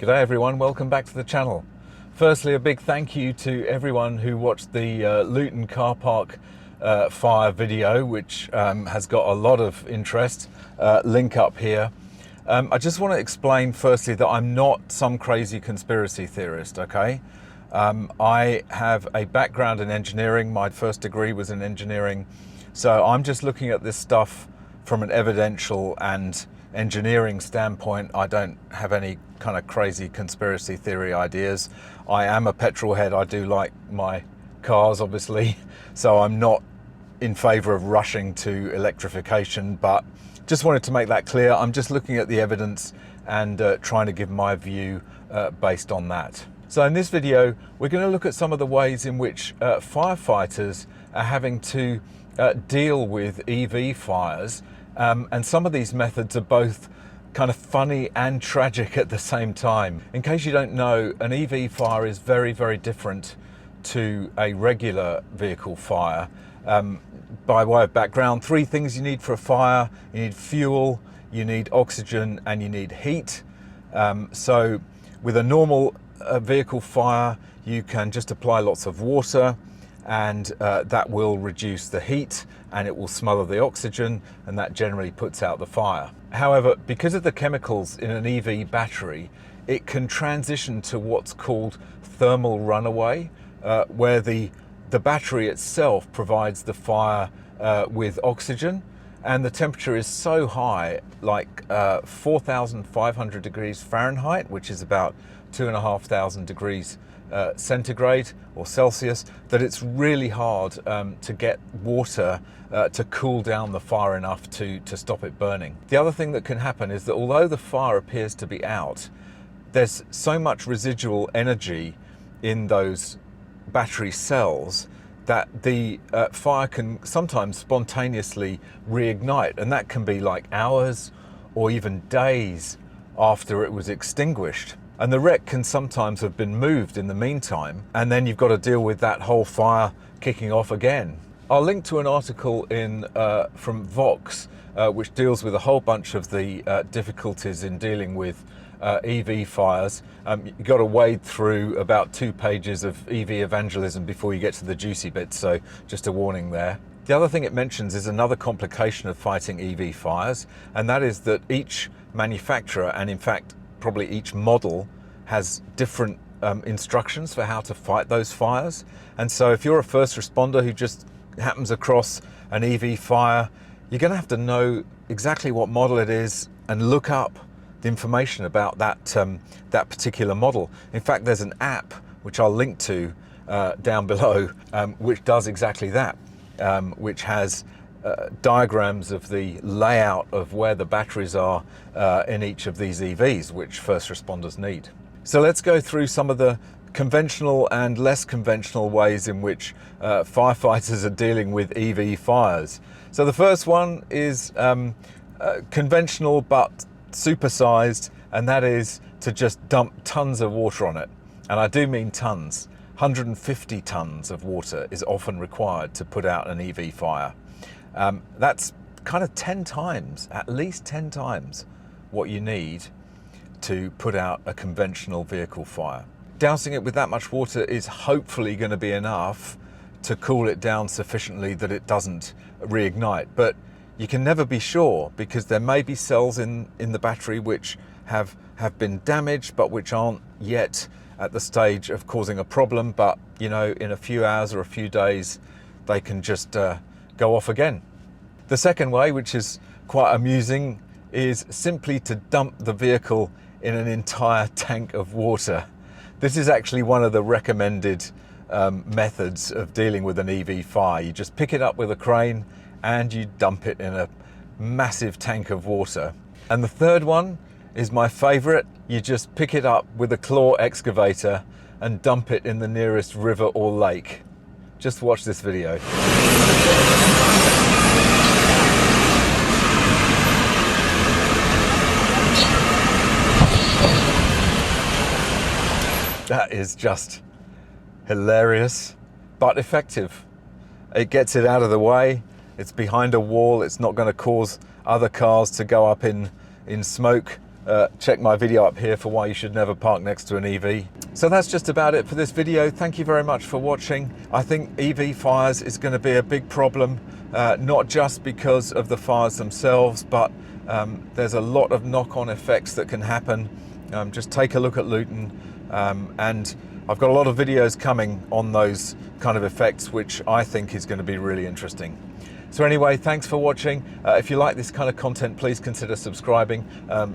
G'day everyone, welcome back to the channel. Firstly, a big thank you to everyone who watched the Luton car park fire video, which has got a lot of interest. Link up here. I just want to explain firstly that I'm not some crazy conspiracy theorist, okay? I have a background in engineering. My first degree was in engineering. So I'm just looking at this stuff from an evidential and engineering standpoint. I don't have any kind of crazy conspiracy theory ideas. I am a petrol head. I do like my cars, obviously. So I'm not in favor of rushing to electrification, but just wanted to make that clear. I'm just looking at the evidence and trying to give my view based on that. So in this video, we're going to look at some of the ways in which firefighters are having to deal with EV fires. And some of these methods are both kind of funny and tragic at the same time. In case you don't know, an EV fire is very, very different to a regular vehicle fire. By way of background, three things you need for a fire: you need fuel, you need oxygen, and you need heat. So with a normal vehicle fire, you can just apply lots of water, and that will reduce the heat and it will smother the oxygen, and that generally puts out the fire. However, because of the chemicals in an EV battery, it can transition to what's called thermal runaway, where the battery itself provides the fire with oxygen, and the temperature is so high, like 4,500 degrees Fahrenheit, which is about 2,500 degrees centigrade or Celsius, that it's really hard to get water to cool down the fire enough to stop it burning. The other thing that can happen is that although the fire appears to be out, there's so much residual energy in those battery cells that the fire can sometimes spontaneously reignite, and that can be like hours or even days after it was extinguished. And the wreck can sometimes have been moved in the meantime, and then you've got to deal with that whole fire kicking off again. I'll link to an article from Vox, which deals with a whole bunch of the difficulties in dealing with EV fires. You've got to wade through about 2 pages of EV evangelism before you get to the juicy bits, so just a warning there. The other thing it mentions is another complication of fighting EV fires, and that is that each manufacturer, and in fact probably each model, has different instructions for how to fight those fires. And so if you're a first responder who just happens across an EV fire, you're going to have to know exactly what model it is and look up the information about that that particular model. In fact, there's an app which I'll link to down below, which does exactly that, which has diagrams of the layout of where the batteries are in each of these EVs, which first responders need. So let's go through some of the conventional and less conventional ways in which firefighters are dealing with EV fires. So the first one is conventional but supersized, and that is to just dump tons of water on it. And I do mean tons. 150 tons of water is often required to put out an EV fire. That's kind of 10 times, at least 10 times what you need to put out a conventional vehicle fire. Dousing it with that much water is hopefully going to be enough to cool it down sufficiently that it doesn't reignite. But you can never be sure, because there may be cells in the battery which have been damaged, but which aren't yet at the stage of causing a problem. But, you know, in a few hours or a few days, they can just go off again. The second way, which is quite amusing, is simply to dump the vehicle in an entire tank of water. This is actually one of the recommended methods of dealing with an EV fire. You just pick it up with a crane and you dump it in a massive tank of water. And the third one is my favorite. You just pick it up with a claw excavator and dump it in the nearest river or lake. Just watch this video. That is just hilarious, but effective. It gets it out of the way. It's behind a wall. It's not going to cause other cars to go up in smoke check my video up here for why you should never park next to an EV. So that's just about it for this video. Thank you very much for watching. I think EV fires is going to be a big problem, not just because of the fires themselves, but there's a lot of knock-on effects that can happen. Just take a look at Luton, and I've got a lot of videos coming on those kind of effects, which I think is going to be really interesting. So anyway, thanks for watching. If you like this kind of content, please consider subscribing.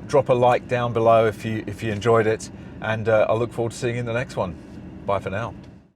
Drop a like down below if you enjoyed it, and I look forward to seeing you in the next one. Bye for now.